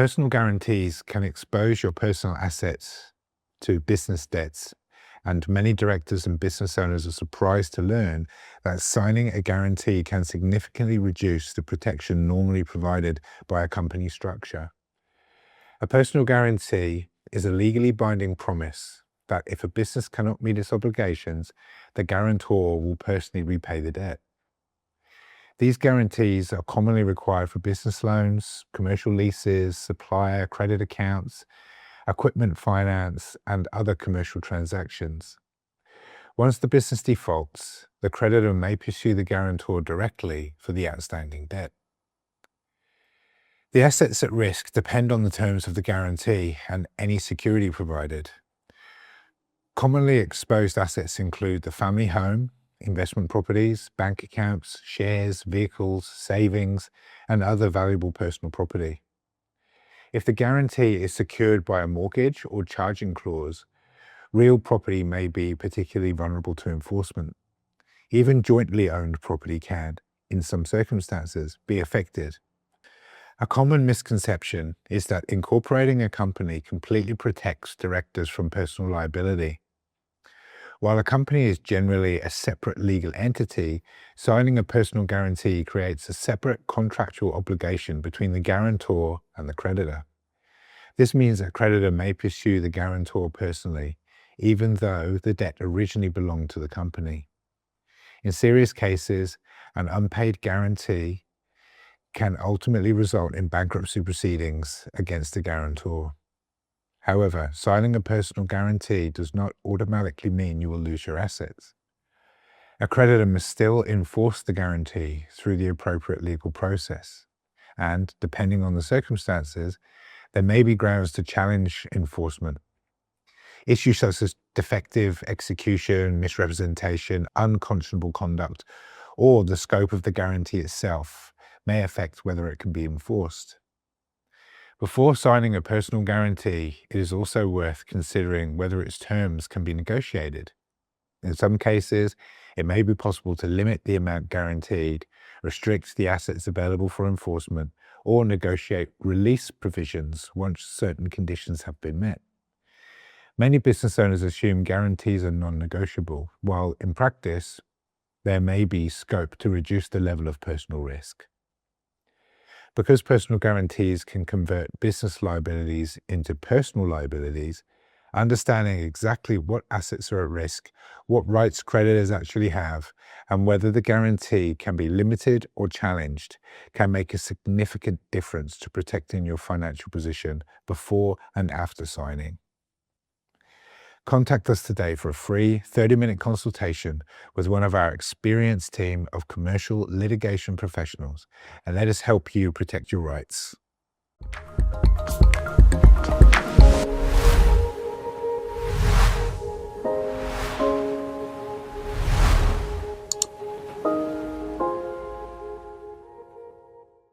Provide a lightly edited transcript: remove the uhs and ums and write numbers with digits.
Personal guarantees can expose your personal assets to business debts, and many directors and business owners are surprised to learn that signing a guarantee can significantly reduce the protection normally provided by a company structure. A personal guarantee is a legally binding promise that if a business cannot meet its obligations, the guarantor will personally repay the debt. These guarantees are commonly required for business loans, commercial leases, supplier credit accounts, equipment finance, and other commercial transactions. Once the business defaults, the creditor may pursue the guarantor directly for the outstanding debt. The assets at risk depend on the terms of the guarantee and any security provided. Commonly exposed assets include the family home, investment properties, bank accounts, shares, vehicles, savings, and other valuable personal property. If the guarantee is secured by a mortgage or charging clause, real property may be particularly vulnerable to enforcement. Even jointly owned property can, in some circumstances, be affected. A common misconception is that incorporating a company completely protects directors from personal liability. While a company is generally a separate legal entity, signing a personal guarantee creates a separate contractual obligation between the guarantor and the creditor. This means a creditor may pursue the guarantor personally, even though the debt originally belonged to the company. In serious cases, an unpaid guarantee can ultimately result in bankruptcy proceedings against the guarantor. However, signing a personal guarantee does not automatically mean you will lose your assets. A creditor must still enforce the guarantee through the appropriate legal process, and depending on the circumstances, there may be grounds to challenge enforcement. Issues such as defective execution, misrepresentation, unconscionable conduct, or the scope of the guarantee itself may affect whether it can be enforced. Before signing a personal guarantee, it is also worth considering whether its terms can be negotiated. In some cases, it may be possible to limit the amount guaranteed, restrict the assets available for enforcement, or negotiate release provisions once certain conditions have been met. Many business owners assume guarantees are non-negotiable, while in practice, there may be scope to reduce the level of personal risk. Because personal guarantees can convert business liabilities into personal liabilities, understanding exactly what assets are at risk, what rights creditors actually have, and whether the guarantee can be limited or challenged can make a significant difference to protecting your financial position before and after signing. Contact us today for a free 30-minute consultation with one of our experienced team of commercial litigation professionals, and let us help you protect your rights.